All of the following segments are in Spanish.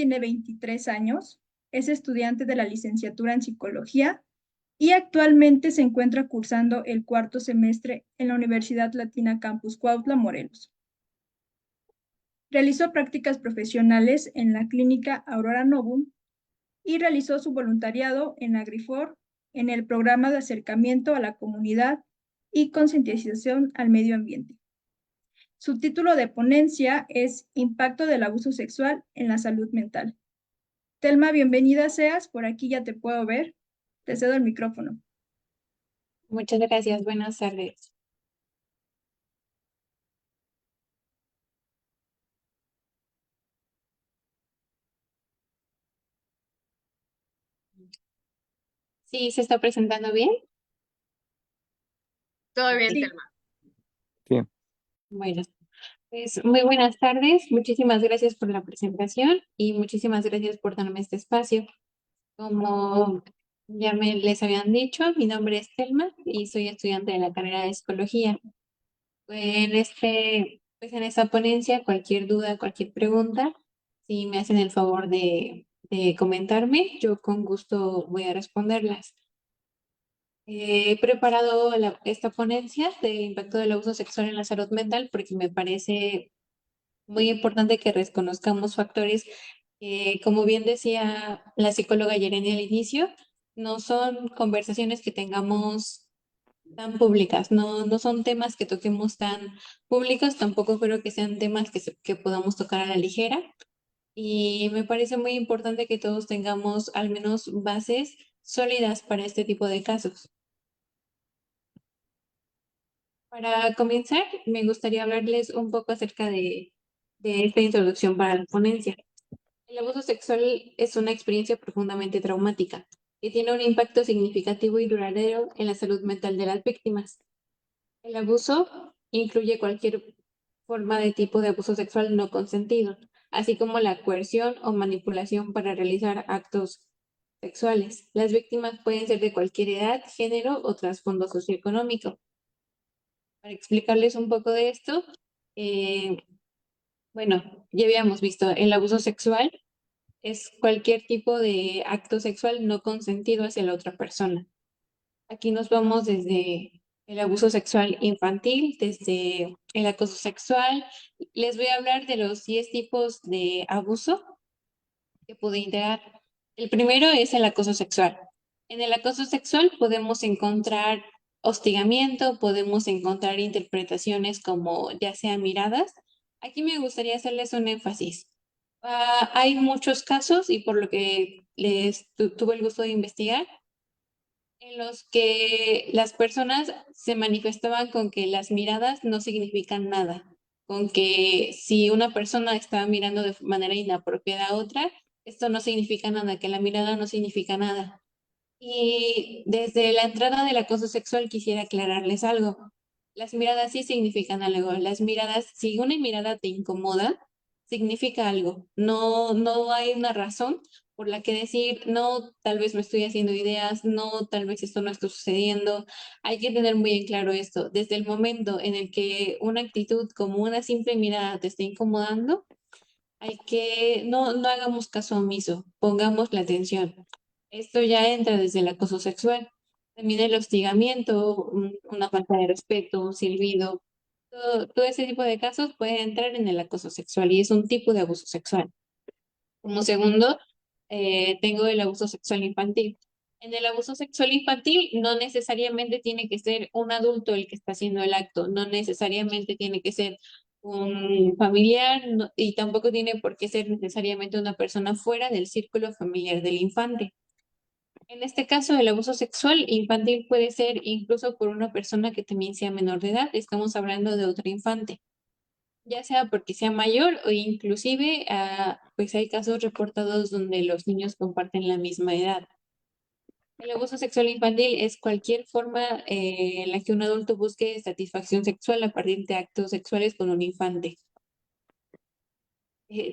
tiene 23 años, es estudiante de la licenciatura en psicología y actualmente se encuentra cursando el cuarto semestre en la Universidad Latina Campus Cuautla, Morelos. Realizó prácticas profesionales en la clínica Aurora Novum y realizó su voluntariado en Agrifor en el programa de acercamiento a la comunidad y concientización al medio ambiente. Su título de ponencia es Impacto del abuso sexual en la salud mental. Telma, bienvenida seas, por aquí ya te puedo ver. Te cedo el micrófono. Muchas gracias, buenas tardes. ¿Sí se está presentando bien? Todo bien, Sí. Telma. Sí. Bueno, pues muy buenas tardes. Muchísimas gracias por la presentación y muchísimas gracias por darme este espacio. Como ya les habían dicho, mi nombre es Telma y soy estudiante de la carrera de psicología. En esta ponencia, cualquier duda, cualquier pregunta, si me hacen el favor de comentarme, yo con gusto voy a responderlas. He preparado esta ponencia del impacto del abuso sexual en la salud mental porque me parece muy importante que reconozcamos factores que, como bien decía la psicóloga Yereni al inicio, no son conversaciones que tengamos tan públicas, no son temas que toquemos tan públicos, tampoco creo que sean temas que podamos tocar a la ligera. Y me parece muy importante que todos tengamos al menos bases sólidas para este tipo de casos. Para comenzar, me gustaría hablarles un poco acerca de esta introducción para la ponencia. El abuso sexual es una experiencia profundamente traumática que tiene un impacto significativo y duradero en la salud mental de las víctimas. El abuso incluye cualquier forma de tipo de abuso sexual no consentido, así como la coerción o manipulación para realizar actos sexuales. Las víctimas pueden ser de cualquier edad, género o trasfondo socioeconómico. Para explicarles un poco de esto, eh, ya habíamos visto, el abuso sexual es cualquier tipo de acto sexual no consentido hacia la otra persona. Aquí nos vamos desde el abuso sexual infantil, desde el acoso sexual. Les voy a hablar de los 10 tipos de abuso que pude integrar. El primero es el acoso sexual. En el acoso sexual podemos encontrar hostigamiento, podemos encontrar interpretaciones como ya sea miradas. Aquí me gustaría hacerles un énfasis. Hay muchos casos y por lo que tuve el gusto de investigar, en los que las personas se manifestaban con que las miradas no significan nada, con que si una persona estaba mirando de manera inapropiada a otra, esto no significa nada, que la mirada no significa nada. Y desde la entrada del acoso sexual quisiera aclararles algo. Las miradas sí significan algo. Las miradas, si una mirada te incomoda, significa algo. No hay una razón por la que decir, no, tal vez me estoy haciendo ideas, no, tal vez esto no está sucediendo. Hay que tener muy en claro esto. Desde el momento en el que una actitud como una simple mirada te está incomodando, no hagamos caso omiso, pongamos la atención. Esto ya entra desde el acoso sexual. También el hostigamiento, una falta de respeto, un silbido, todo ese tipo de casos puede entrar en el acoso sexual y es un tipo de abuso sexual. Como segundo, tengo el abuso sexual infantil. En el abuso sexual infantil no necesariamente tiene que ser un adulto el que está haciendo el acto, no necesariamente tiene que ser un familiar y tampoco tiene por qué ser necesariamente una persona fuera del círculo familiar del infante. En este caso, el abuso sexual infantil puede ser incluso por una persona que también sea menor de edad, estamos hablando de otro infante, ya sea porque sea mayor o inclusive pues hay casos reportados donde los niños comparten la misma edad. El abuso sexual infantil es cualquier forma en la que un adulto busque satisfacción sexual a partir de actos sexuales con un infante.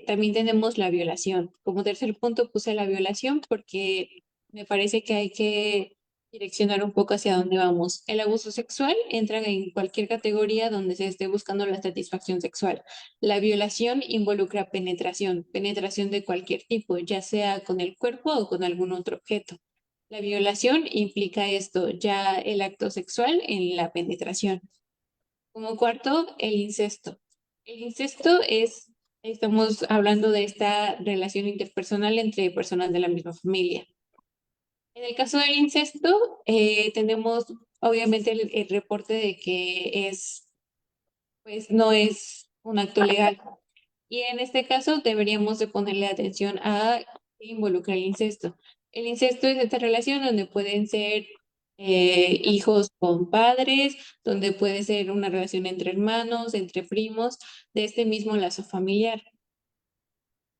También tenemos la violación. Como tercer punto puse la violación porque me parece que hay que direccionar un poco hacia dónde vamos. El abuso sexual entra en cualquier categoría donde se esté buscando la satisfacción sexual. La violación involucra penetración, penetración de cualquier tipo, ya sea con el cuerpo o con algún otro objeto. La violación implica esto, ya el acto sexual en la penetración. Como cuarto, el incesto. El incesto es, estamos hablando de esta relación interpersonal entre personas de la misma familia. En el caso del incesto, tenemos obviamente el reporte de que pues no es un acto legal. Y en este caso deberíamos de ponerle atención a qué involucra el incesto. El incesto es esta relación donde pueden ser hijos con padres, donde puede ser una relación entre hermanos, entre primos, de este mismo lazo familiar.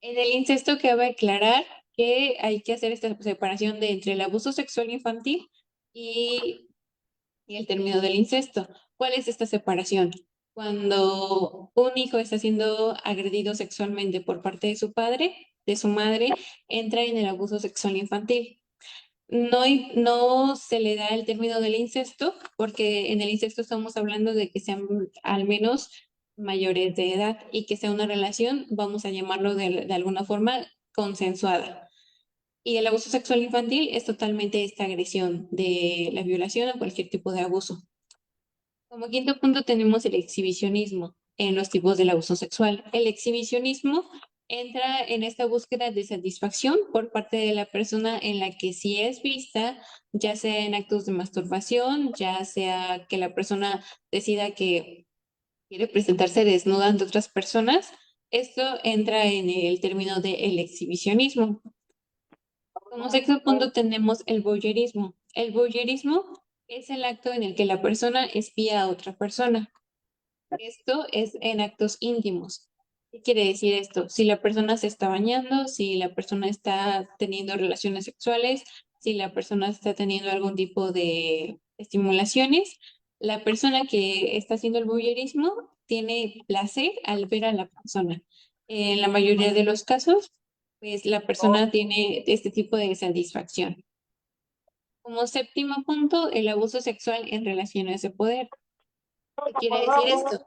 En el incesto cabe aclarar que hay que hacer esta separación de entre el abuso sexual infantil y, y el término del incesto. ¿Cuál es esta separación? Cuando un hijo está siendo agredido sexualmente por parte de su padre, de su madre, entra en el abuso sexual infantil. No, no se le da el término del incesto, porque en el incesto estamos hablando de que sean al menos mayores de edad y que sea una relación, vamos a llamarlo de alguna forma, consensuada. Y el abuso sexual infantil es totalmente esta agresión de la violación o cualquier tipo de abuso. Como quinto punto tenemos el exhibicionismo en los tipos del abuso sexual. El exhibicionismo entra en esta búsqueda de satisfacción por parte de la persona en la que si es vista, ya sea en actos de masturbación, ya sea que la persona decida que quiere presentarse desnuda ante otras personas, esto entra en el término de el exhibicionismo. Como sexto punto tenemos el voyeurismo. El voyeurismo es el acto en el que la persona espía a otra persona. Esto es en actos íntimos. ¿Qué quiere decir esto? Si la persona se está bañando, si la persona está teniendo relaciones sexuales, si la persona está teniendo algún tipo de estimulaciones, la persona que está haciendo el voyeurismo tiene placer al ver a la persona. En la mayoría de los casos, pues la persona tiene este tipo de satisfacción. Como séptimo punto, el abuso sexual en relaciones de poder. ¿Qué quiere decir esto?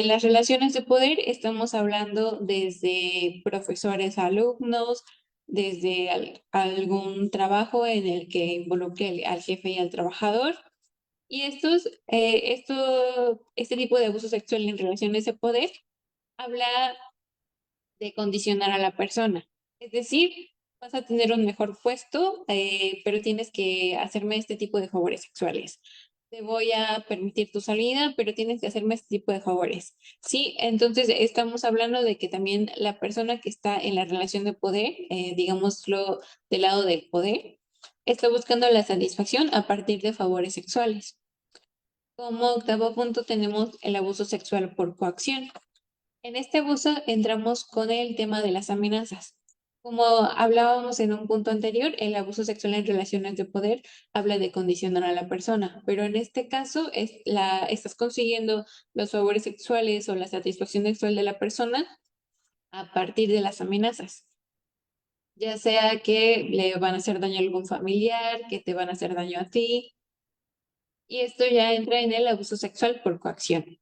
Las relaciones de poder estamos hablando desde profesores a alumnos, desde algún trabajo en el que involucre al jefe y al trabajador. Y este tipo de abuso sexual en relaciones de poder habla de condicionar a la persona. Es decir, vas a tener un mejor puesto, pero tienes que hacerme este tipo de favores sexuales. Te voy a permitir tu salida, pero tienes que hacerme este tipo de favores. Sí, entonces estamos hablando de que también la persona que está en la relación de poder, digámoslo del lado del poder, está buscando la satisfacción a partir de favores sexuales. Como octavo punto tenemos el abuso sexual por coacción. En este abuso entramos con el tema de las amenazas. Como hablábamos en un punto anterior, el abuso sexual en relaciones de poder habla de condicionar a la persona, pero en este caso estás consiguiendo los favores sexuales o la satisfacción sexual de la persona a partir de las amenazas, ya sea que le van a hacer daño a algún familiar, que te van a hacer daño a ti, y esto ya entra en el abuso sexual por coacción.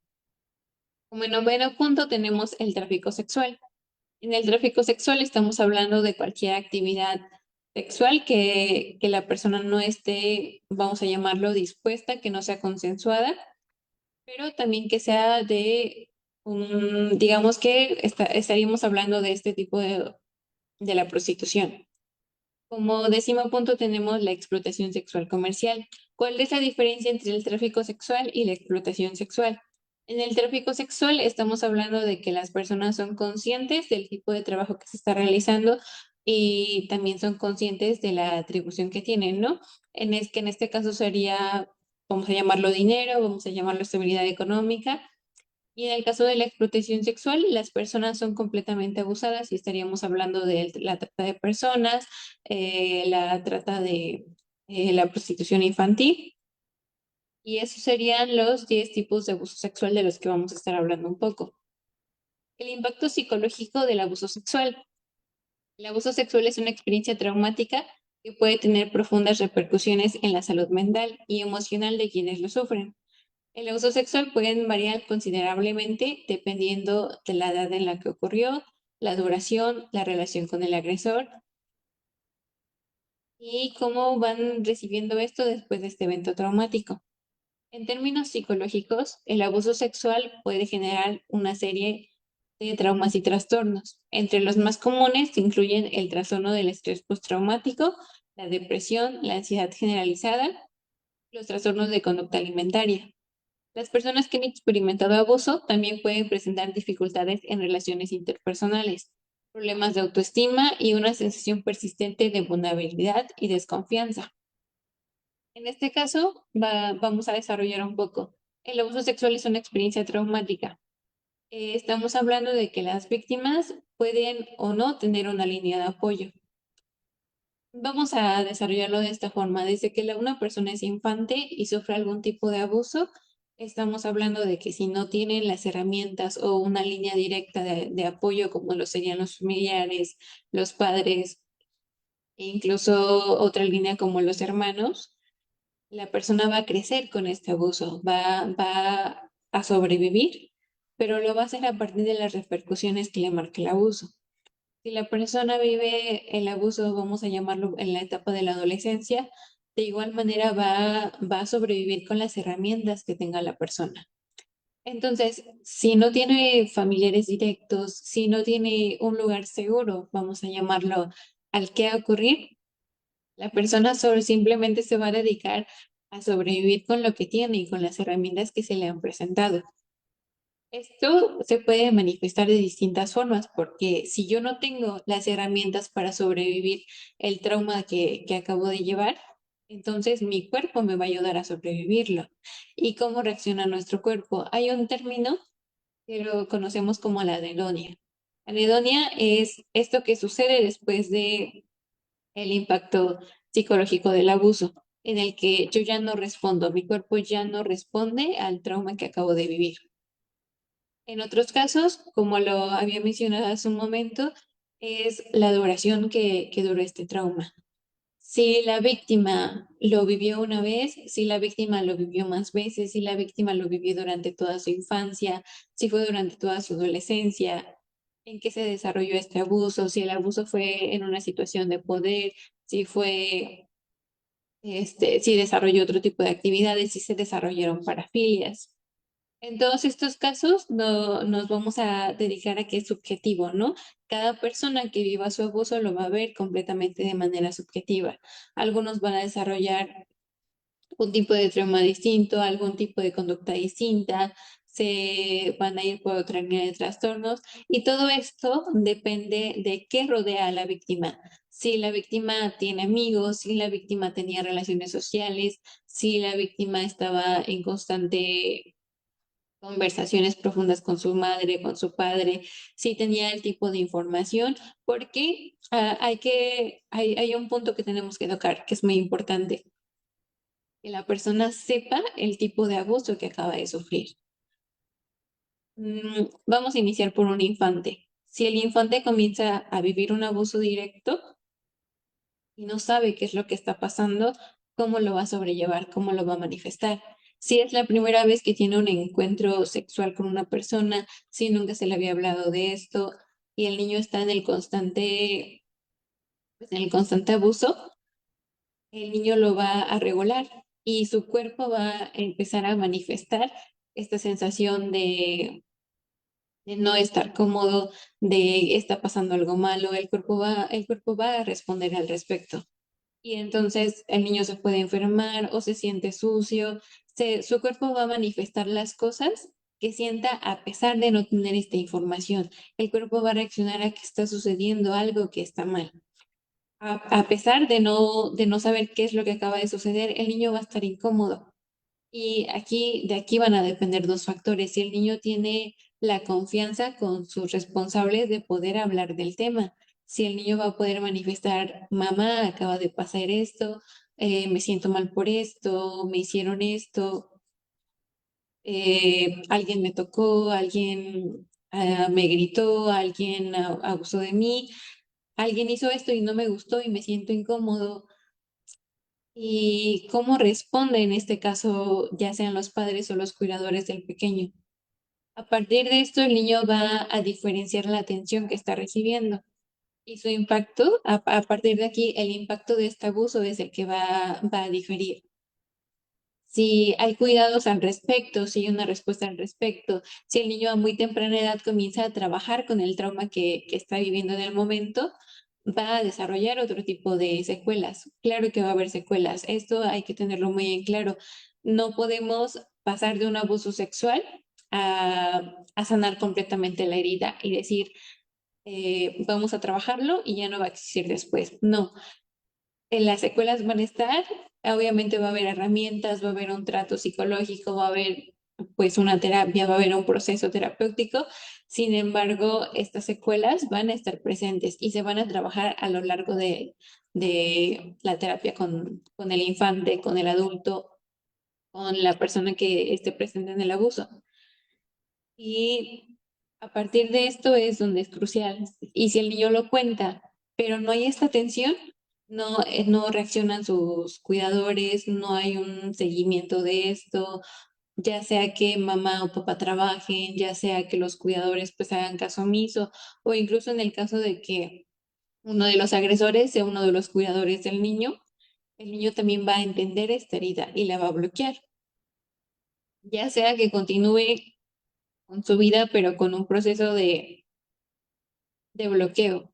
Como noveno punto tenemos el tráfico sexual. En el tráfico sexual estamos hablando de cualquier actividad sexual que la persona no esté, vamos a llamarlo, dispuesta, que no sea consensuada, pero también que sea digamos que estaríamos hablando de este tipo de la prostitución. Como décimo punto tenemos la explotación sexual comercial. ¿Cuál es la diferencia entre el tráfico sexual y la explotación sexual? En el tráfico sexual estamos hablando de que las personas son conscientes del tipo de trabajo que se está realizando y también son conscientes de la atribución que tienen, ¿no? Que en este caso sería, vamos a llamarlo dinero, vamos a llamarlo estabilidad económica, y en el caso de la explotación sexual, las personas son completamente abusadas y estaríamos hablando de la trata de personas, la trata de la prostitución infantil. Y esos serían los 10 tipos de abuso sexual de los que vamos a estar hablando un poco. El impacto psicológico del abuso sexual. El abuso sexual es una experiencia traumática que puede tener profundas repercusiones en la salud mental y emocional de quienes lo sufren. El abuso sexual puede variar considerablemente dependiendo de la edad en la que ocurrió, la duración, la relación con el agresor y cómo van recibiendo esto después de este evento traumático. En términos psicológicos, el abuso sexual puede generar una serie de traumas y trastornos. Entre los más comunes se incluyen el trastorno del estrés postraumático, la depresión, la ansiedad generalizada, los trastornos de conducta alimentaria. Las personas que han experimentado abuso también pueden presentar dificultades en relaciones interpersonales, problemas de autoestima y una sensación persistente de vulnerabilidad y desconfianza. En este caso, vamos a desarrollar un poco. El abuso sexual es una experiencia traumática. Estamos hablando de que las víctimas pueden o no tener una línea de apoyo. Vamos a desarrollarlo de esta forma. Desde que una persona es infante y sufre algún tipo de abuso, estamos hablando de que si no tienen las herramientas o una línea directa de apoyo, como lo serían los familiares, los padres, e incluso otra línea como los hermanos, la persona va a crecer con este abuso, va a sobrevivir, pero lo va a hacer a partir de las repercusiones que le marca el abuso. Si la persona vive el abuso, vamos a llamarlo en la etapa de la adolescencia, de igual manera va a sobrevivir con las herramientas que tenga la persona. Entonces, si no tiene familiares directos, si no tiene un lugar seguro, vamos a llamarlo al que ocurrir, la persona solo simplemente se va a dedicar a sobrevivir con lo que tiene y con las herramientas que se le han presentado. Esto se puede manifestar de distintas formas, porque si yo no tengo las herramientas para sobrevivir el trauma que acabo de llevar, entonces mi cuerpo me va a ayudar a sobrevivirlo. ¿Y cómo reacciona nuestro cuerpo? Hay un término que lo conocemos como la anedonia. Anedonia es esto que sucede después de el impacto psicológico del abuso, en el que yo ya no respondo, mi cuerpo ya no responde al trauma que acabo de vivir. En otros casos, como lo había mencionado hace un momento, es la duración que dura este trauma. Si la víctima lo vivió una vez, si la víctima lo vivió más veces, si la víctima lo vivió durante toda su infancia, si fue durante toda su adolescencia, en qué se desarrolló este abuso, si el abuso fue en una situación de poder, si fue, si desarrolló otro tipo de actividades, si se desarrollaron parafilias. En todos estos casos no, nos vamos a dedicar a que es subjetivo, ¿no? Cada persona que viva su abuso lo va a ver completamente de manera subjetiva. Algunos van a desarrollar un tipo de trauma distinto, algún tipo de conducta distinta, se van a ir por otra línea de trastornos y todo esto depende de qué rodea a la víctima. Si la víctima tiene amigos, si la víctima tenía relaciones sociales, si la víctima estaba en constante conversaciones profundas con su madre, con su padre, si tenía el tipo de información, porque hay un punto que tenemos que tocar, que es muy importante, que la persona sepa el tipo de abuso que acaba de sufrir. Vamos a iniciar por un infante. Si el infante comienza a vivir un abuso directo y no sabe qué es lo que está pasando, cómo lo va a sobrellevar, cómo lo va a manifestar. Si es la primera vez que tiene un encuentro sexual con una persona, si nunca se le había hablado de esto y el niño está en el constante abuso, el niño lo va a regular y su cuerpo va a empezar a manifestar esta sensación de no estar cómodo, de está pasando algo malo, el cuerpo va a responder al respecto. Y entonces el niño se puede enfermar o se siente sucio, su cuerpo va a manifestar las cosas que sienta a pesar de no tener esta información. El cuerpo va a reaccionar a que está sucediendo algo que está mal. A pesar de no saber qué es lo que acaba de suceder, el niño va a estar incómodo. Y de aquí van a depender dos factores. Si el niño tiene la confianza con sus responsables de poder hablar del tema. Si el niño va a poder manifestar, mamá, acaba de pasar esto, me siento mal por esto, me hicieron esto, alguien me tocó, alguien me gritó, alguien abusó de mí. alguien hizo esto y no me gustó y me siento incómodo. ¿Y cómo responde en este caso, ya sean los padres o los cuidadores del pequeño? A partir de esto, el niño va a diferenciar la atención que está recibiendo y su impacto, a partir de aquí, el impacto de este abuso es el que va a diferir. Si hay cuidados al respecto, si hay una respuesta al respecto, si el niño a muy temprana edad comienza a trabajar con el trauma que está viviendo en el momento, va a desarrollar otro tipo de secuelas. Claro que va a haber secuelas. Esto hay que tenerlo muy en claro. No podemos pasar de un abuso sexual a sanar completamente la herida y decir, vamos a trabajarlo y ya no va a existir después. No, en las secuelas van a estar, obviamente va a haber herramientas, va a haber un trato psicológico, va a haber pues una terapia, va a haber un proceso terapéutico. Sin embargo, estas secuelas van a estar presentes y se van a trabajar a lo largo de la terapia con el infante, con el adulto, con la persona que esté presente en el abuso. Y a partir de esto es donde es crucial. Y si el niño lo cuenta, pero no hay esta atención, no reaccionan sus cuidadores, no hay un seguimiento de esto, ya sea que mamá o papá trabajen, ya sea que los cuidadores pues hagan caso omiso, o incluso en el caso de que uno de los agresores sea uno de los cuidadores del niño, el niño también va a entender esta herida y la va a bloquear, ya sea que continúe con su vida, pero con un proceso de bloqueo.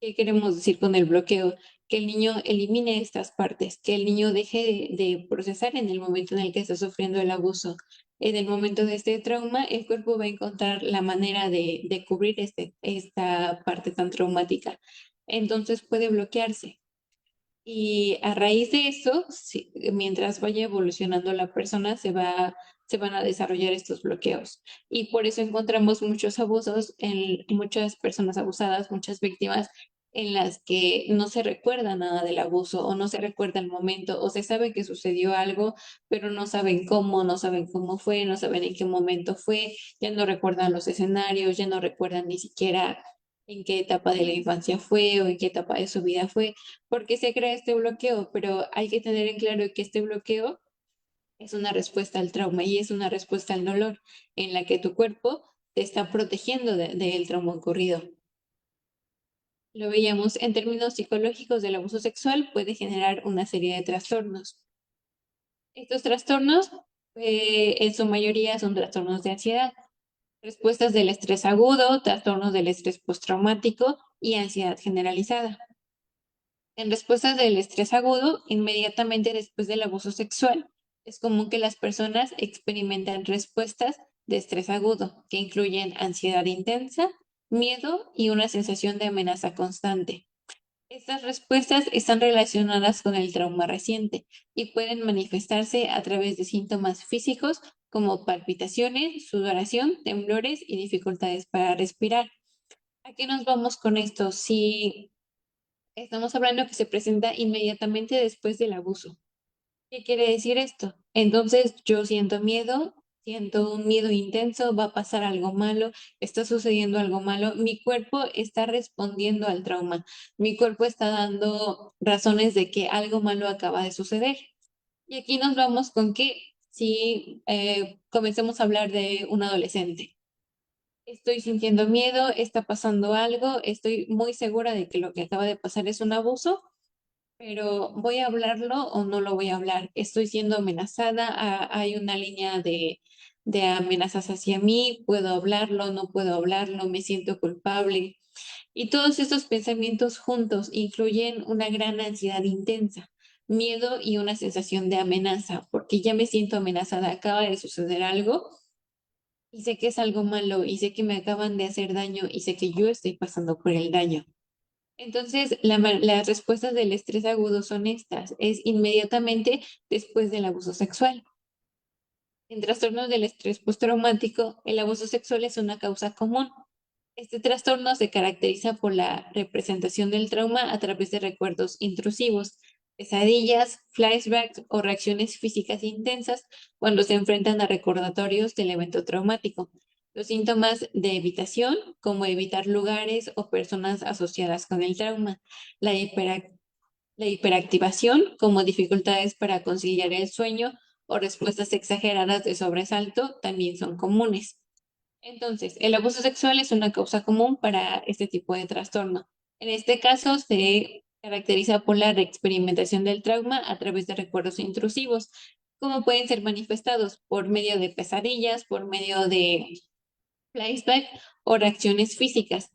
¿Qué queremos decir con el bloqueo? Que el niño elimine estas partes, que el niño deje de procesar en el momento en el que está sufriendo el abuso. En el momento de este trauma, el cuerpo va a encontrar la manera de cubrir esta parte tan traumática. Entonces puede bloquearse. Y a raíz de eso, mientras vaya evolucionando la persona, se van a desarrollar estos bloqueos. Y por eso encontramos muchos abusos en muchas personas abusadas, muchas víctimas en las que no se recuerda nada del abuso o no se recuerda el momento o se sabe que sucedió algo, pero no saben cómo, no saben cómo fue, no saben en qué momento fue, ya no recuerdan los escenarios, ya no recuerdan ni siquiera en qué etapa de la infancia fue o en qué etapa de su vida fue. ¿Por qué se crea este bloqueo? Pero hay que tener en claro que este bloqueo es una respuesta al trauma y es una respuesta al dolor en la que tu cuerpo te está protegiendo del trauma ocurrido. Lo veíamos en términos psicológicos del abuso sexual, puede generar una serie de trastornos. Estos trastornos, en su mayoría, son trastornos de ansiedad, respuestas del estrés agudo, trastornos del estrés postraumático y ansiedad generalizada. En respuesta del estrés agudo, inmediatamente después del abuso sexual, es común que las personas experimentan respuestas de estrés agudo, que incluyen ansiedad intensa, miedo y una sensación de amenaza constante. Estas respuestas están relacionadas con el trauma reciente y pueden manifestarse a través de síntomas físicos como palpitaciones, sudoración, temblores y dificultades para respirar. ¿A qué nos vamos con esto? Si estamos hablando que se presenta inmediatamente después del abuso. ¿Qué quiere decir esto? Entonces yo siento un miedo intenso, va a pasar algo malo, está sucediendo algo malo, mi cuerpo está respondiendo al trauma, mi cuerpo está dando razones de que algo malo acaba de suceder. Y aquí nos vamos con que si comencemos a hablar de un adolescente. Estoy sintiendo miedo, está pasando algo, estoy muy segura de que lo que acaba de pasar es un abuso, pero ¿voy a hablarlo o no lo voy a hablar? Estoy siendo amenazada, hay una línea de amenazas hacia mí, ¿puedo hablarlo? ¿No puedo hablarlo? ¿Me siento culpable? Y todos estos pensamientos juntos incluyen una gran ansiedad intensa, miedo y una sensación de amenaza, porque ya me siento amenazada, acaba de suceder algo y sé que es algo malo y sé que me acaban de hacer daño y sé que yo estoy pasando por el daño. Entonces, las respuestas del estrés agudo son estas, es inmediatamente después del abuso sexual. En trastornos del estrés postraumático, el abuso sexual es una causa común. Este trastorno se caracteriza por la representación del trauma a través de recuerdos intrusivos, pesadillas, flashbacks o reacciones físicas intensas cuando se enfrentan a recordatorios del evento traumático. Los síntomas de evitación, como evitar lugares o personas asociadas con el trauma. La la hiperactivación, como dificultades para conciliar el sueño o respuestas exageradas de sobresalto, también son comunes. Entonces, el abuso sexual es una causa común para este tipo de trastorno. En este caso, se caracteriza por la reexperimentación del trauma a través de recuerdos intrusivos, como pueden ser manifestados por medio de pesadillas, por medio de flashback o reacciones físicas.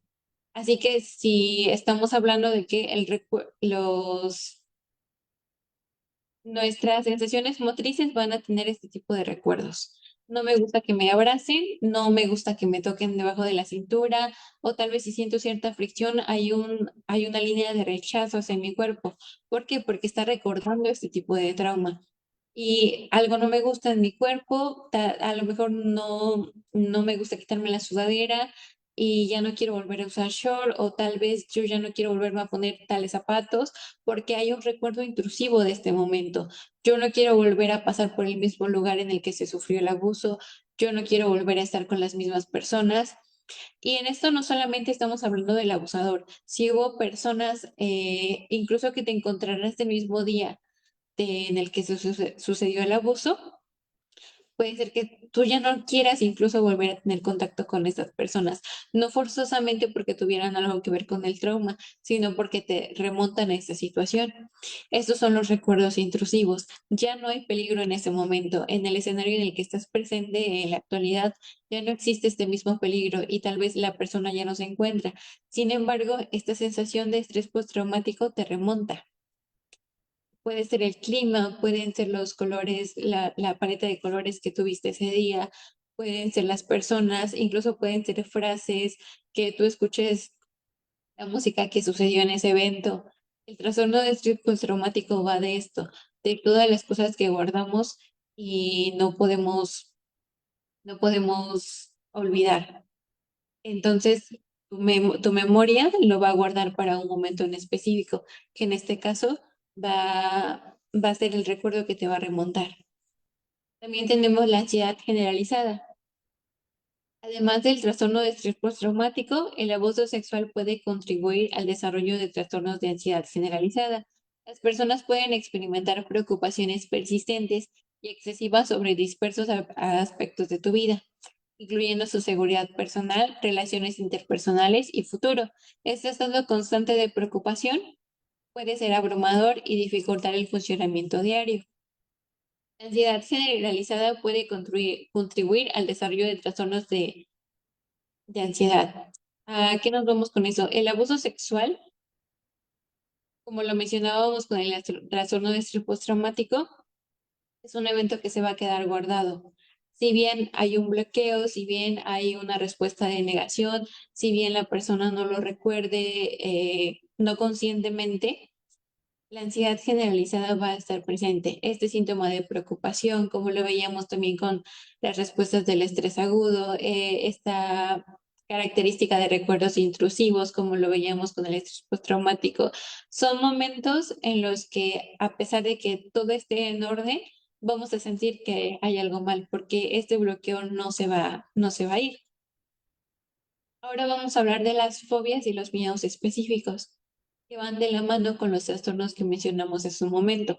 Así que si estamos hablando de que nuestras sensaciones motrices van a tener este tipo de recuerdos. No me gusta que me abracen, no me gusta que me toquen debajo de la cintura, o tal vez si siento cierta fricción, hay una línea de rechazo hacia mi cuerpo. ¿Por qué? Porque está recordando este tipo de trauma. Y algo no me gusta en mi cuerpo, a lo mejor no me gusta quitarme la sudadera y ya no quiero volver a usar short, o tal vez yo ya no quiero volverme a poner tales zapatos porque hay un recuerdo intrusivo de este momento. Yo no quiero volver a pasar por el mismo lugar en el que se sufrió el abuso, yo no quiero volver a estar con las mismas personas. Y en esto no solamente estamos hablando del abusador, si hubo personas, incluso que te encontrarás el mismo día en el que sucedió el abuso, puede ser que tú ya no quieras incluso volver a tener contacto con estas personas, no forzosamente porque tuvieran algo que ver con el trauma, sino porque te remontan a esa situación. Estos son los recuerdos intrusivos. Ya no hay peligro en ese momento. En el escenario en el que estás presente en la actualidad, ya no existe este mismo peligro y tal vez la persona ya no se encuentra. Sin embargo, esta sensación de estrés postraumático te remonta. Puede ser el clima, pueden ser los colores, la paleta de colores que tuviste ese día, pueden ser las personas, incluso pueden ser frases que tú escuches, la música que sucedió en ese evento. El trastorno de estrés postraumático va de esto, de todas las cosas que guardamos y no podemos olvidar. Entonces, tu memoria lo va a guardar para un momento en específico, que en este caso va a ser el recuerdo que te va a remontar. También tenemos la ansiedad generalizada. Además del trastorno de estrés postraumático, el abuso sexual puede contribuir al desarrollo de trastornos de ansiedad generalizada. Las personas pueden experimentar preocupaciones persistentes y excesivas sobre dispersos aspectos de tu vida, incluyendo su seguridad personal, relaciones interpersonales y futuro. Este estado constante de preocupación puede ser abrumador y dificultar el funcionamiento diario. La ansiedad generalizada puede contribuir al desarrollo de trastornos de ansiedad. ¿A qué nos vamos con eso? El abuso sexual, como lo mencionábamos con el trastorno de estrés postraumático, es un evento que se va a quedar guardado. Si bien hay un bloqueo, si bien hay una respuesta de negación, si bien la persona no lo recuerde no conscientemente, la ansiedad generalizada va a estar presente. Este síntoma de preocupación, como lo veíamos también con las respuestas del estrés agudo, esta característica de recuerdos intrusivos, como lo veíamos con el estrés postraumático, son momentos en los que, a pesar de que todo esté en orden, vamos a sentir que hay algo mal, porque este bloqueo no se va a ir. Ahora vamos a hablar de las fobias y los miedos específicos, que van de la mano con los trastornos que mencionamos en su momento.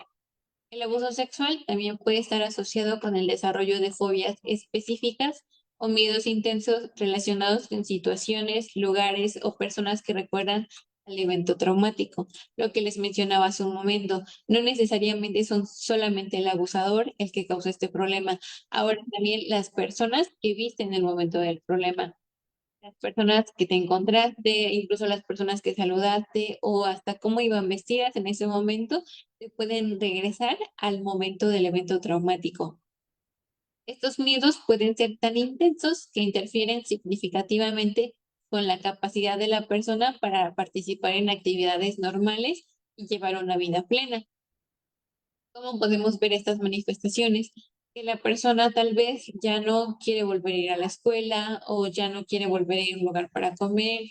El abuso sexual también puede estar asociado con el desarrollo de fobias específicas o miedos intensos relacionados con situaciones, lugares o personas que recuerdan al evento traumático. Lo que les mencionaba hace un momento, no necesariamente son solamente el abusador el que causa este problema, ahora también las personas que visten el momento del problema, las personas que te encontraste, incluso las personas que saludaste o hasta cómo iban vestidas en ese momento, te pueden regresar al momento del evento traumático. Estos miedos pueden ser tan intensos que interfieren significativamente con la capacidad de la persona para participar en actividades normales y llevar una vida plena. ¿Cómo podemos ver estas manifestaciones? Que la persona tal vez ya no quiere volver a ir a la escuela o ya no quiere volver a ir a un lugar para comer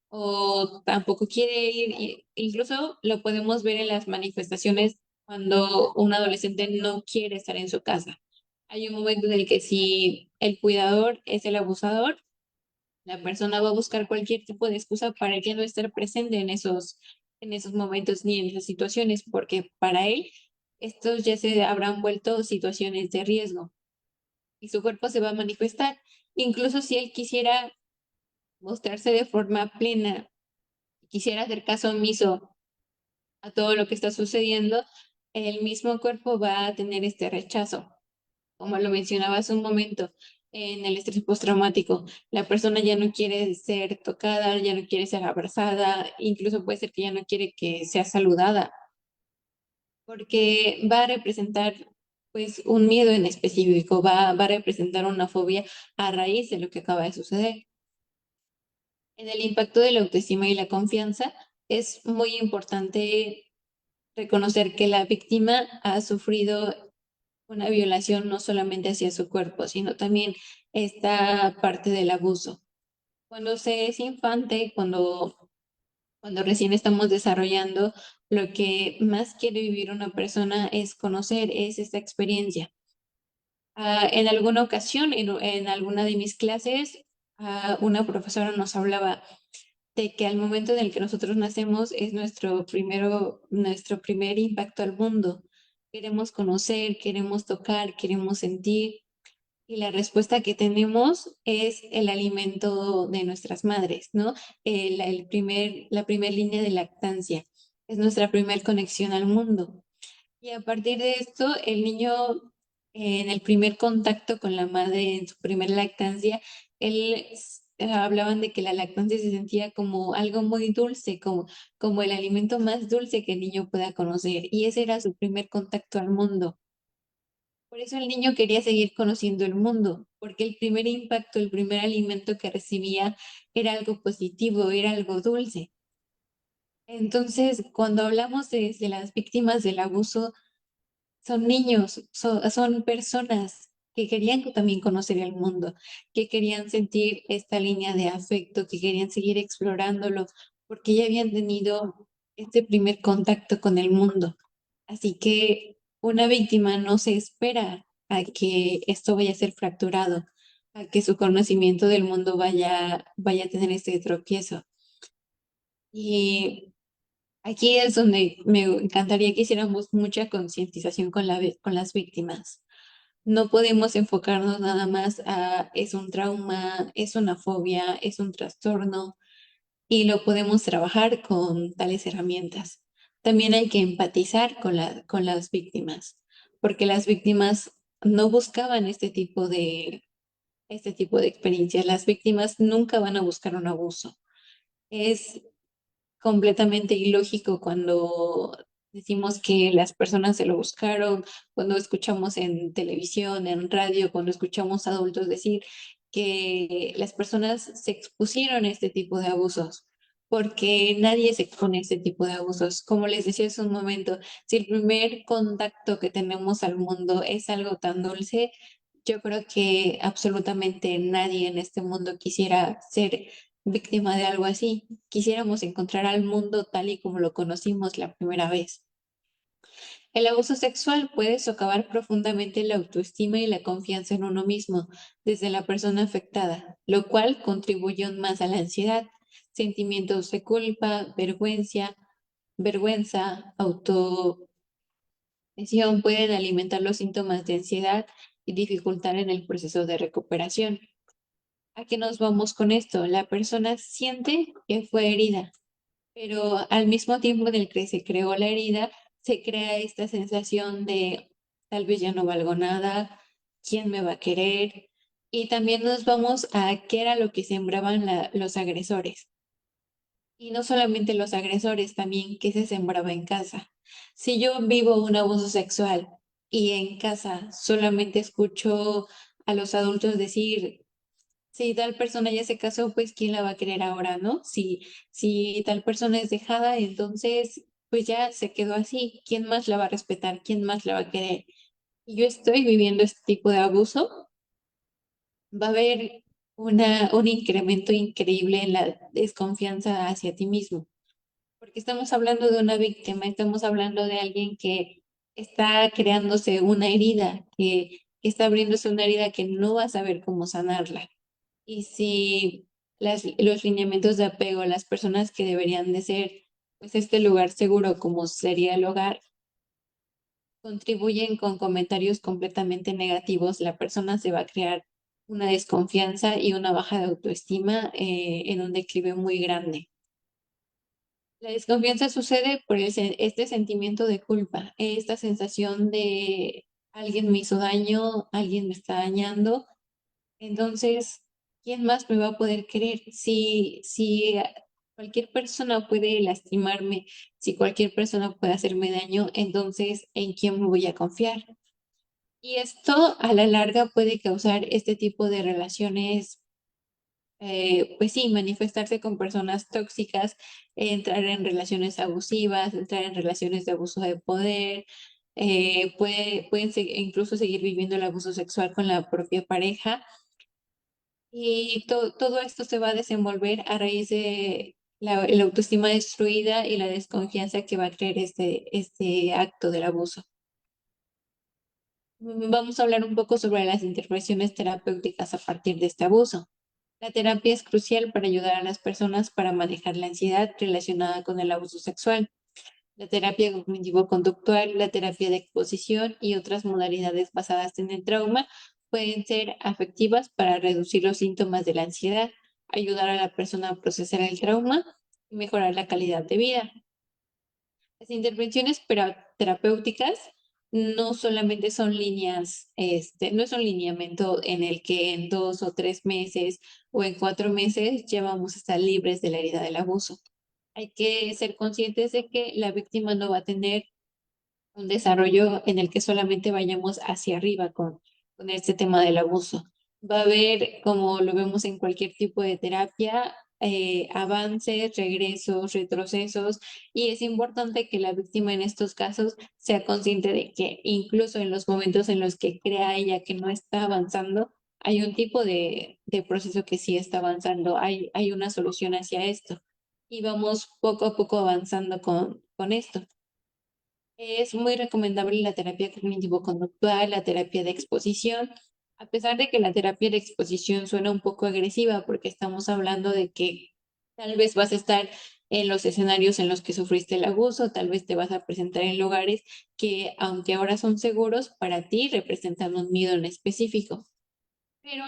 o tampoco quiere ir. Incluso lo podemos ver en las manifestaciones cuando un adolescente no quiere estar en su casa. Hay un momento en el que si el cuidador es el abusador, la persona va a buscar cualquier tipo de excusa para ya no estar presente en esos momentos ni en esas situaciones, porque para él estos ya se habrán vuelto situaciones de riesgo y su cuerpo se va a manifestar. Incluso si él quisiera mostrarse de forma plena, quisiera hacer caso omiso a todo lo que está sucediendo, el mismo cuerpo va a tener este rechazo. Como lo mencionaba hace un momento, en el estrés postraumático, la persona ya no quiere ser tocada, ya no quiere ser abrazada, incluso puede ser que ya no quiere que sea saludada, porque va a representar pues un miedo en específico, va a representar una fobia a raíz de lo que acaba de suceder. En el impacto de la autoestima y la confianza, es muy importante reconocer que la víctima ha sufrido una violación no solamente hacia su cuerpo, sino también esta parte del abuso. Cuando se es infante, cuando recién estamos desarrollando, lo que más quiere vivir una persona es conocer, es esta experiencia. En alguna ocasión, en alguna de mis clases, una profesora nos hablaba de que al momento en el que nosotros nacemos es nuestro primer impacto al mundo. Queremos conocer, queremos tocar, queremos sentir, y la respuesta que tenemos es el alimento de nuestras madres, ¿no? La primer línea de lactancia es nuestra primer conexión al mundo. Y a partir de esto, el niño, en el primer contacto con la madre, en su primer lactancia, hablaban de que la lactancia se sentía como algo muy dulce, como el alimento más dulce que el niño pueda conocer. Y ese era su primer contacto al mundo. Por eso el niño quería seguir conociendo el mundo, porque el primer impacto, el primer alimento que recibía era algo positivo, era algo dulce. Entonces, cuando hablamos de las víctimas del abuso, son niños, son personas que querían también conocer el mundo, que querían sentir esta línea de afecto, que querían seguir explorándolo, porque ya habían tenido este primer contacto con el mundo. Así que una víctima no se espera a que esto vaya a ser fracturado, a que su conocimiento del mundo vaya a tener este tropiezo. Y aquí es donde me encantaría que hiciéramos mucha concientización con las víctimas. No podemos enfocarnos nada más a es un trauma, es una fobia, es un trastorno y lo podemos trabajar con tales herramientas. También hay que empatizar con las víctimas, porque las víctimas no buscaban este tipo de experiencias. Las víctimas nunca van a buscar un abuso. Es completamente ilógico cuando decimos que las personas se lo buscaron, cuando escuchamos en televisión, en radio, cuando escuchamos a adultos decir que las personas se expusieron a este tipo de abusos, porque nadie se expone a este tipo de abusos. Como les decía hace un momento, si el primer contacto que tenemos al mundo es algo tan dulce, yo creo que absolutamente nadie en este mundo quisiera ser víctima de algo así. Quisiéramos encontrar al mundo tal y como lo conocimos la primera vez. El abuso sexual puede socavar profundamente la autoestima y la confianza en uno mismo desde la persona afectada, lo cual contribuye aún más a la ansiedad, sentimientos de culpa, vergüenza, autolesión pueden alimentar los síntomas de ansiedad y dificultar en el proceso de recuperación. ¿A qué nos vamos con esto? La persona siente que fue herida, pero al mismo tiempo en el que se creó la herida, se crea esta sensación de tal vez ya no valgo nada, ¿quién me va a querer? Y también nos vamos a qué era lo que sembraban los agresores. Y no solamente los agresores, también qué se sembraba en casa. Si yo vivo un abuso sexual y en casa solamente escucho a los adultos decir, si tal persona ya se casó, pues ¿quién la va a querer ahora, no? Si tal persona es dejada, entonces pues ya se quedó así. ¿Quién más la va a respetar? ¿Quién más la va a querer? Y yo estoy viviendo este tipo de abuso, va a haber un incremento increíble en la desconfianza hacia ti mismo, porque estamos hablando de una víctima, estamos hablando de alguien que está creándose una herida, que está abriéndose una herida que no va a saber cómo sanarla. Y si los lineamientos de apego, las personas que deberían de ser, pues este lugar seguro como sería el hogar, contribuyen con comentarios completamente negativos, la persona se va a crear una desconfianza y una baja de autoestima en un declive muy grande. La desconfianza sucede por este sentimiento de culpa, esta sensación de alguien me hizo daño, alguien me está dañando, entonces, ¿quién más me va a poder querer? Si cualquier persona puede lastimarme, si cualquier persona puede hacerme daño, entonces, ¿en quién me voy a confiar? Y esto a la larga puede causar este tipo de relaciones, pues sí, manifestarse con personas tóxicas, entrar en relaciones abusivas, entrar en relaciones de abuso de poder, incluso seguir viviendo el abuso sexual con la propia pareja. Y todo esto se va a desenvolver a raíz de la autoestima destruida y la desconfianza que va a crear este acto del abuso. Vamos a hablar un poco sobre las intervenciones terapéuticas a partir de este abuso. La terapia es crucial para ayudar a las personas para manejar la ansiedad relacionada con el abuso sexual. La terapia cognitivo-conductual, la terapia de exposición y otras modalidades basadas en el trauma pueden ser afectivas para reducir los síntomas de la ansiedad, ayudar a la persona a procesar el trauma y mejorar la calidad de vida. Las intervenciones terapéuticas no solamente son líneas, no es un lineamiento en el que en 2 o 3 meses o en 4 meses ya vamos a estar libres de la herida del abuso. Hay que ser conscientes de que la víctima no va a tener un desarrollo en el que solamente vayamos hacia arriba con este tema del abuso. Va a haber, como lo vemos en cualquier tipo de terapia, avances, regresos, retrocesos, y es importante que la víctima en estos casos sea consciente de que incluso en los momentos en los que crea ella que no está avanzando, hay un tipo de proceso que sí está avanzando, hay una solución hacia esto, y vamos poco a poco avanzando con esto. Es muy recomendable la terapia cognitivo-conductual, la terapia de exposición, a pesar de que la terapia de exposición suena un poco agresiva porque estamos hablando de que tal vez vas a estar en los escenarios en los que sufriste el abuso, tal vez te vas a presentar en lugares que, aunque ahora son seguros, para ti representan un miedo en específico. Pero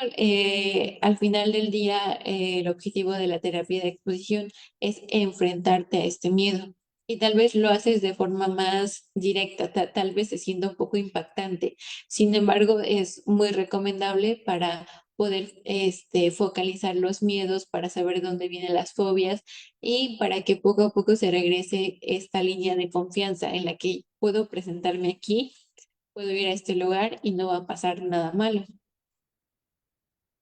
al final del día, el objetivo de la terapia de exposición es enfrentarte a este miedo. Y tal vez lo haces de forma más directa, tal vez se sienta un poco impactante. Sin embargo, es muy recomendable para poder focalizar los miedos, para saber dónde vienen las fobias y para que poco a poco se regrese esta línea de confianza en la que puedo presentarme aquí, puedo ir a este lugar y no va a pasar nada malo.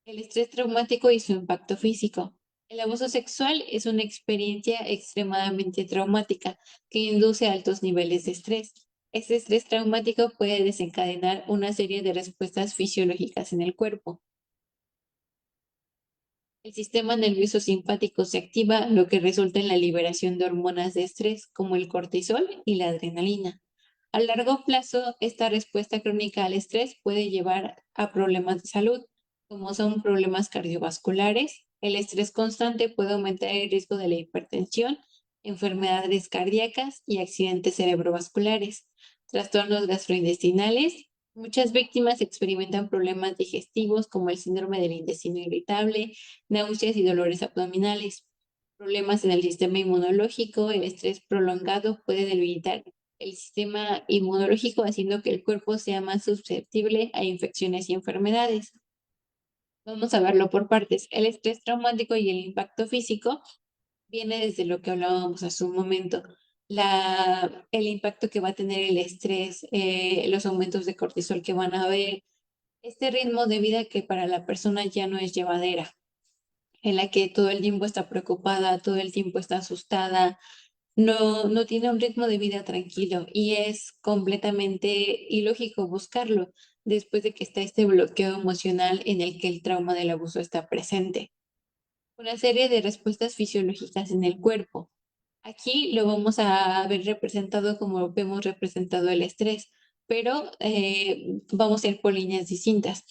El estrés traumático y su impacto físico. El abuso sexual es una experiencia extremadamente traumática que induce altos niveles de estrés. Este estrés traumático puede desencadenar una serie de respuestas fisiológicas en el cuerpo. El sistema nervioso simpático se activa, lo que resulta en la liberación de hormonas de estrés como el cortisol y la adrenalina. A largo plazo, esta respuesta crónica al estrés puede llevar a problemas de salud, como son problemas cardiovasculares. El estrés constante puede aumentar el riesgo de la hipertensión, enfermedades cardíacas y accidentes cerebrovasculares, trastornos gastrointestinales. Muchas víctimas experimentan problemas digestivos como el síndrome del intestino irritable, náuseas y dolores abdominales, problemas en el sistema inmunológico. El estrés prolongado puede debilitar el sistema inmunológico, haciendo que el cuerpo sea más susceptible a infecciones y enfermedades. Vamos a verlo por partes. El estrés traumático y el impacto físico viene desde lo que hablábamos hace un momento. El impacto que va a tener el estrés, los aumentos de cortisol que van a haber, este ritmo de vida que para la persona ya no es llevadera, en la que todo el tiempo está preocupada, todo el tiempo está asustada, no tiene un ritmo de vida tranquilo y es completamente ilógico buscarlo después de que está este bloqueo emocional en el que el trauma del abuso está presente. Una serie de respuestas fisiológicas en el cuerpo. Aquí lo vamos a ver representado como vemos representado el estrés. pero vamos a ir por líneas distintas.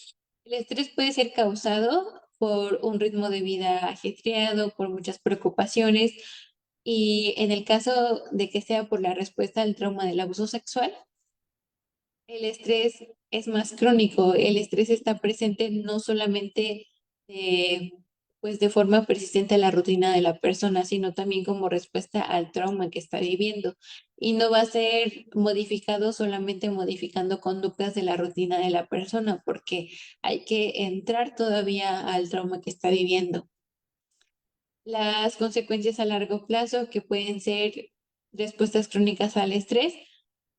El estrés puede ser causado por un ritmo de vida ajetreado, por muchas preocupaciones, y en el caso de que sea por la respuesta al trauma del abuso sexual, el estrés es más crónico. El estrés está presente no solamente eh, pues de forma persistente a la rutina de la persona, sino también como respuesta al trauma que está viviendo. Y no va a ser modificado solamente modificando conductas de la rutina de la persona, porque hay que entrar todavía al trauma que está viviendo. Las consecuencias a largo plazo, que pueden ser respuestas crónicas al estrés,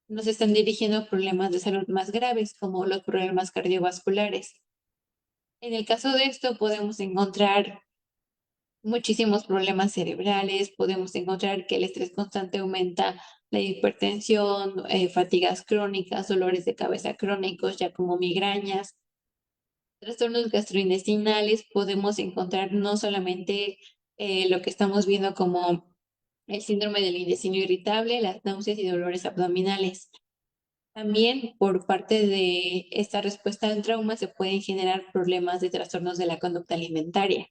nos están dirigiendo a problemas de salud más graves, como los problemas cardiovasculares. En el caso de esto, podemos encontrar muchísimos problemas cerebrales, podemos encontrar que el estrés constante aumenta la hipertensión, fatigas crónicas, dolores de cabeza crónicos, ya como migrañas, trastornos gastrointestinales. Podemos encontrar no solamente lo que estamos viendo como el síndrome del intestino irritable, las náuseas y dolores abdominales. También por parte de esta respuesta al trauma se pueden generar problemas de trastornos de la conducta alimentaria.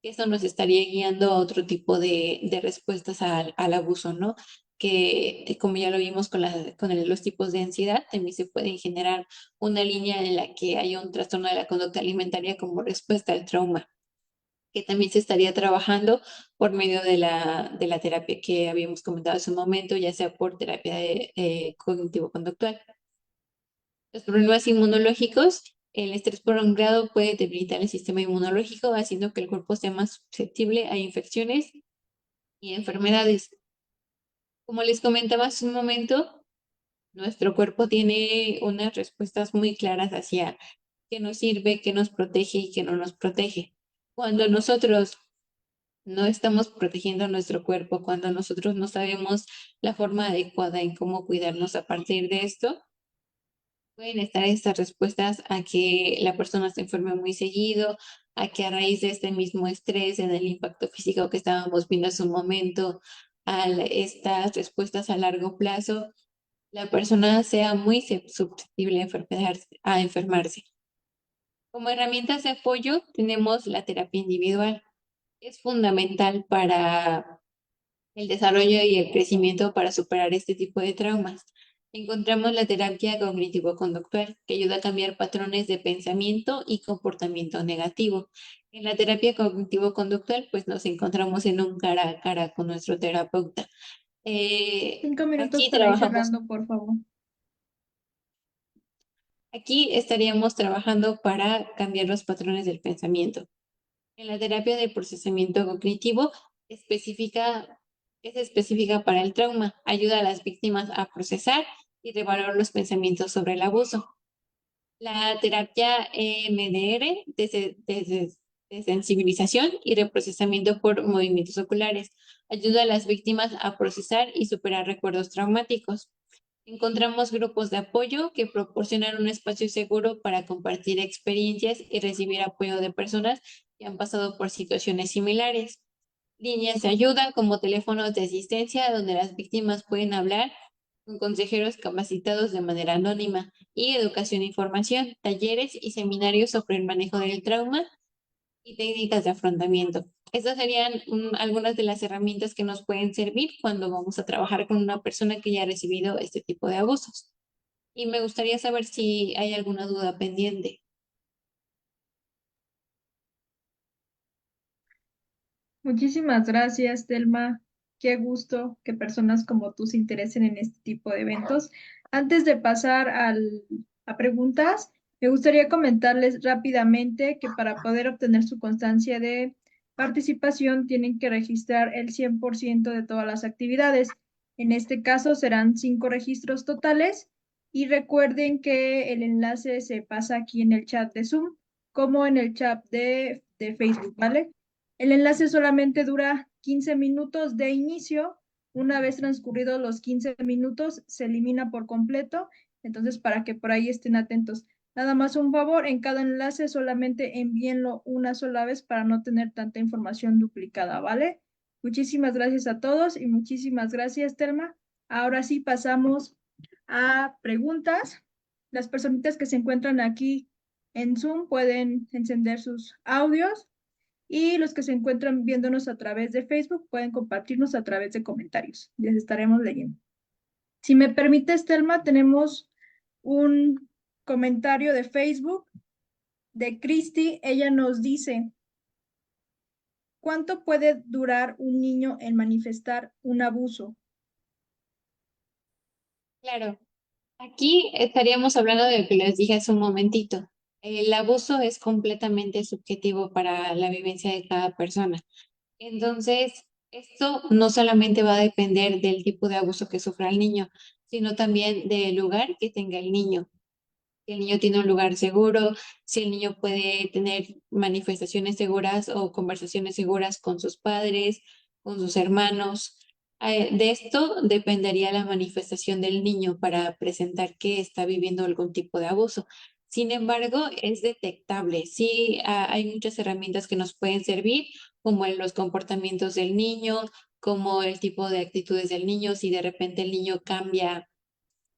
Eso nos estaría guiando a otro tipo de respuestas al abuso, ¿no? Que como ya lo vimos los tipos de ansiedad, también se pueden generar una línea en la que hay un trastorno de la conducta alimentaria como respuesta al trauma, que también se estaría trabajando por medio de la terapia que habíamos comentado hace un momento, ya sea por terapia cognitivo-conductual. Los problemas inmunológicos, el estrés prolongado puede debilitar el sistema inmunológico, haciendo que el cuerpo sea más susceptible a infecciones y enfermedades. Como les comentaba hace un momento, nuestro cuerpo tiene unas respuestas muy claras hacia qué nos sirve, qué nos protege y qué no nos protege. Cuando nosotros no estamos protegiendo nuestro cuerpo, cuando nosotros no sabemos la forma adecuada en cómo cuidarnos a partir de esto, pueden estar estas respuestas a que la persona se enferme muy seguido, a que a raíz de este mismo estrés, en el impacto físico que estábamos viendo hace un momento, estas respuestas a largo plazo, la persona sea muy susceptible a enfermarse. Como herramientas de apoyo tenemos la terapia individual. Es fundamental para el desarrollo y el crecimiento para superar este tipo de traumas. Encontramos la terapia cognitivo-conductual, que ayuda a cambiar patrones de pensamiento y comportamiento negativo. En la terapia cognitivo-conductual, pues nos encontramos en un cara a cara con nuestro terapeuta. 5 minutos Aquí para ir trabajamos, cerrando, por favor. aquí estaríamos trabajando para cambiar los patrones del pensamiento. En la terapia de procesamiento cognitivo específica, es específica para el trauma, ayuda a las víctimas a procesar y revalorar los pensamientos sobre el abuso. La terapia EMDR, de sensibilización y reprocesamiento por movimientos oculares, ayuda a las víctimas a procesar y superar recuerdos traumáticos. Encontramos grupos de apoyo que proporcionan un espacio seguro para compartir experiencias y recibir apoyo de personas que han pasado por situaciones similares. Líneas de ayuda como teléfonos de asistencia donde las víctimas pueden hablar con consejeros capacitados de manera anónima, y educación e información, talleres y seminarios sobre el manejo del trauma y técnicas de afrontamiento. Estas serían algunas de las herramientas que nos pueden servir cuando vamos a trabajar con una persona que ya ha recibido este tipo de abusos. Y me gustaría saber si hay alguna duda pendiente. Muchísimas gracias, Telma. Qué gusto que personas como tú se interesen en este tipo de eventos. Antes de pasar a preguntas, me gustaría comentarles rápidamente que para poder obtener su constancia de participación tienen que registrar el 100% de todas las actividades. En este caso serán 5 registros totales y recuerden que el enlace se pasa aquí en el chat de Zoom como en el chat de Facebook, ¿vale? El enlace solamente dura 15 minutos de inicio. Una vez transcurridos los 15 minutos, se elimina por completo. Entonces, para que por ahí estén atentos. Nada más un favor, en cada enlace solamente envíenlo una sola vez para no tener tanta información duplicada, ¿vale? Muchísimas gracias a todos y muchísimas gracias, Telma. Ahora sí pasamos a preguntas. Las personitas que se encuentran aquí en Zoom pueden encender sus audios y los que se encuentran viéndonos a través de Facebook pueden compartirnos a través de comentarios. Les estaremos leyendo. Si me permite, Telma, tenemos un comentario de Facebook de Cristi. Ella nos dice, ¿cuánto puede durar un niño en manifestar un abuso? Claro, aquí estaríamos hablando de lo que les dije hace un momentito. El abuso es completamente subjetivo para la vivencia de cada persona. Entonces, esto no solamente va a depender del tipo de abuso que sufra el niño, sino también del lugar que tenga el niño. Si el niño tiene un lugar seguro, si el niño puede tener manifestaciones seguras o conversaciones seguras con sus padres, con sus hermanos. De esto dependería la manifestación del niño para presentar que está viviendo algún tipo de abuso. Sin embargo, es detectable. Sí, hay muchas herramientas que nos pueden servir, como en los comportamientos del niño, como el tipo de actitudes del niño, si de repente el niño cambia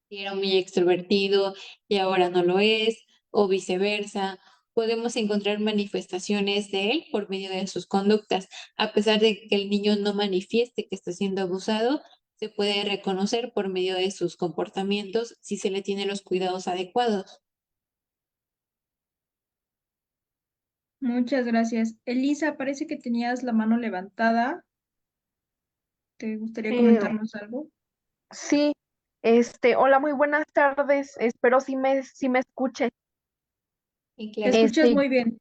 y era muy extrovertido y ahora no lo es, o viceversa. Podemos encontrar manifestaciones de él por medio de sus conductas. A pesar de que el niño no manifieste que está siendo abusado, se puede reconocer por medio de sus comportamientos si se le tiene los cuidados adecuados. Muchas gracias. Elisa, parece que tenías la mano levantada. ¿Te gustaría Eh, comentarnos algo? sí, hola, muy buenas tardes. Espero si me escuche. Y Te claro, escuchas Este, muy bien.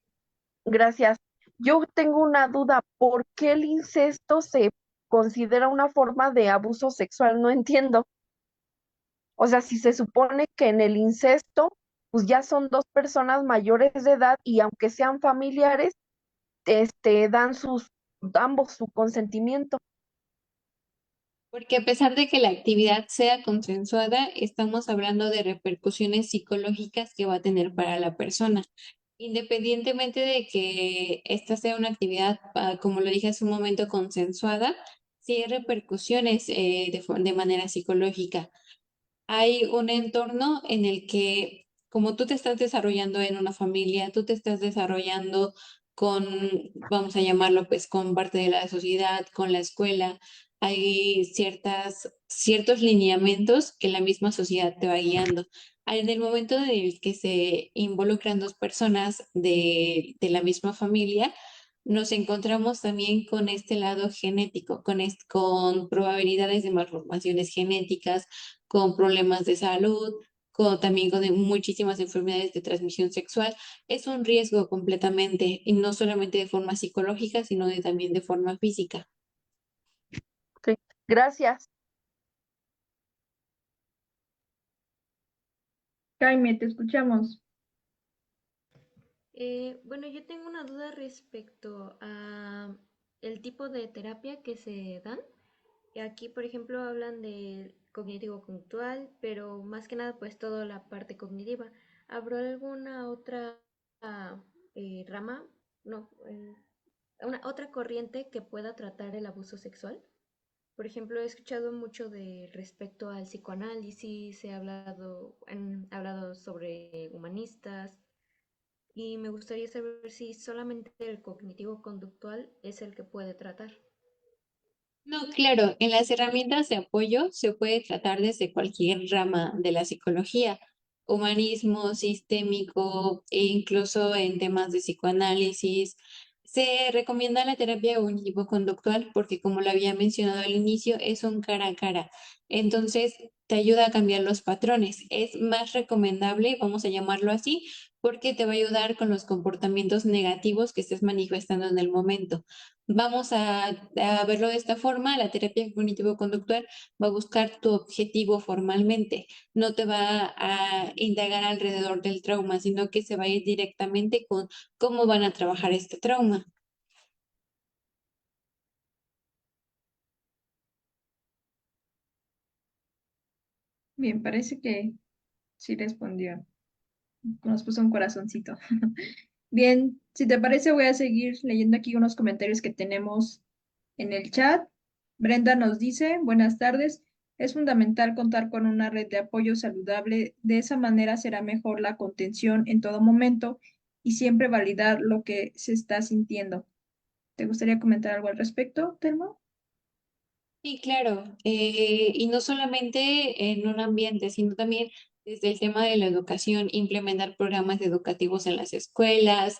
gracias. Yo tengo una duda. ¿Por qué el incesto se considera una forma de abuso sexual? No entiendo. O sea, si se supone que en el incesto, pues ya son dos personas mayores de edad y aunque sean familiares, dan ambos su consentimiento. porque a pesar de que la actividad sea consensuada, estamos hablando de repercusiones psicológicas que va a tener para la persona. Independientemente de que esta sea una actividad, como lo dije hace un momento, consensuada, sí hay repercusiones de manera psicológica. Hay un entorno en el que, como tú te estás desarrollando en una familia, tú te estás desarrollando con, vamos a llamarlo, pues, con parte de la sociedad, con la escuela, hay ciertos lineamientos que la misma sociedad te va guiando. En el momento en el que se involucran dos personas de la misma familia, nos encontramos también con este lado genético, con probabilidades de malformaciones genéticas, con problemas de salud, también con muchísimas enfermedades de transmisión sexual. Es un riesgo completamente, y no solamente de forma psicológica, sino también de forma física. Ok, gracias. Jaime, te escuchamos. Bueno, yo tengo una duda respecto a el tipo de terapia que se dan. Aquí, por ejemplo, hablan del cognitivo-conductual, pero más que nada, pues toda la parte cognitiva. ¿Habrá alguna otra rama, no, una otra corriente que pueda tratar el abuso sexual? Por ejemplo, he escuchado mucho de respecto al psicoanálisis, he hablado sobre humanistas y me gustaría saber si solamente el cognitivo conductual es el que puede tratar. No, claro, en las herramientas de apoyo se puede tratar desde cualquier rama de la psicología, humanismo, sistémico e incluso en temas de psicoanálisis. Se recomienda la terapia cognitivo-conductual porque, como lo había mencionado al inicio, es un cara a cara. Entonces, te ayuda a cambiar los patrones. Es más recomendable, vamos a llamarlo así, porque te va a ayudar con los comportamientos negativos que estés manifestando en el momento. Vamos a verlo de esta forma, la terapia cognitivo-conductual va a buscar tu objetivo formalmente, no te va a indagar alrededor del trauma, sino que se va a ir directamente con cómo van a trabajar este trauma. Bien, parece que sí respondió. Nos puso un corazoncito. Bien, si te parece, voy a seguir leyendo aquí unos comentarios que tenemos en el chat. Brenda nos dice, buenas tardes. Es fundamental contar con una red de apoyo saludable. De esa manera será mejor la contención en todo momento y siempre validar lo que se está sintiendo. ¿Te gustaría comentar algo al respecto, Telma? Sí, claro, y no solamente en un ambiente, sino también desde el tema de la educación, implementar programas educativos en las escuelas,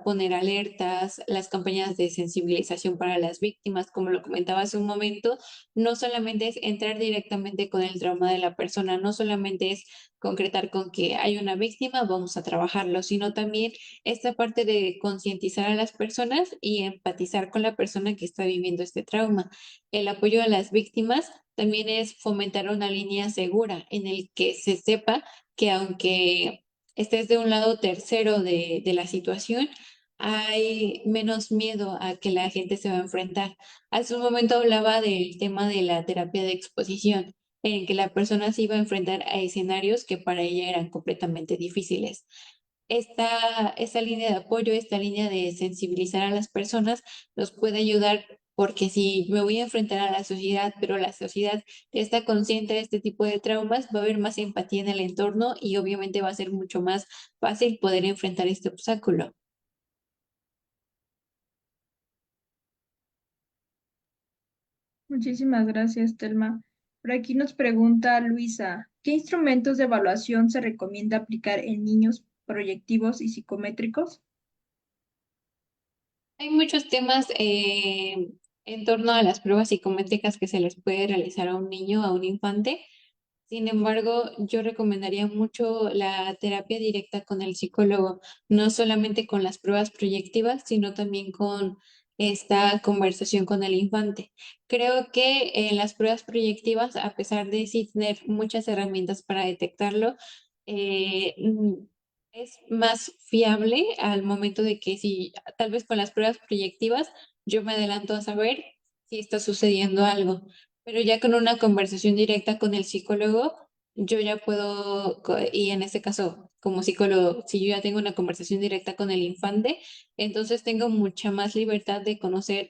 poner alertas, las campañas de sensibilización para las víctimas, como lo comentaba hace un momento, no solamente es entrar directamente con el trauma de la persona, no solamente es concretar con que hay una víctima, vamos a trabajarlo, sino también esta parte de concientizar a las personas y empatizar con la persona que está viviendo este trauma. El apoyo a las víctimas también es fomentar una línea segura en el que se sepa que aunque estés de un lado tercero de la situación, hay menos miedo a que la gente se va a enfrentar. Hace un momento hablaba del tema de la terapia de exposición, en que la persona se iba a enfrentar a escenarios que para ella eran completamente difíciles. Esta línea de apoyo, esta línea de sensibilizar a las personas nos puede ayudar porque si me voy a enfrentar a la sociedad, pero la sociedad está consciente de este tipo de traumas, va a haber más empatía en el entorno y obviamente va a ser mucho más fácil poder enfrentar este obstáculo. Muchísimas gracias, Telma. Por aquí nos pregunta Luisa, ¿qué instrumentos de evaluación se recomienda aplicar en niños proyectivos y psicométricos? Hay muchos temas en torno a las pruebas psicométricas que se les puede realizar a un niño, a un infante. Sin embargo, yo recomendaría mucho la terapia directa con el psicólogo, no solamente con las pruebas proyectivas, sino también con esta conversación con el infante. Creo que en las pruebas proyectivas, a pesar de sí tener muchas herramientas para detectarlo, es más fiable al momento de que si tal vez con las pruebas proyectivas yo me adelanto a saber si está sucediendo algo, pero ya con una conversación directa con el psicólogo, yo ya puedo, y en este caso, como psicólogo, si yo ya tengo una conversación directa con el infante, entonces tengo mucha más libertad de conocer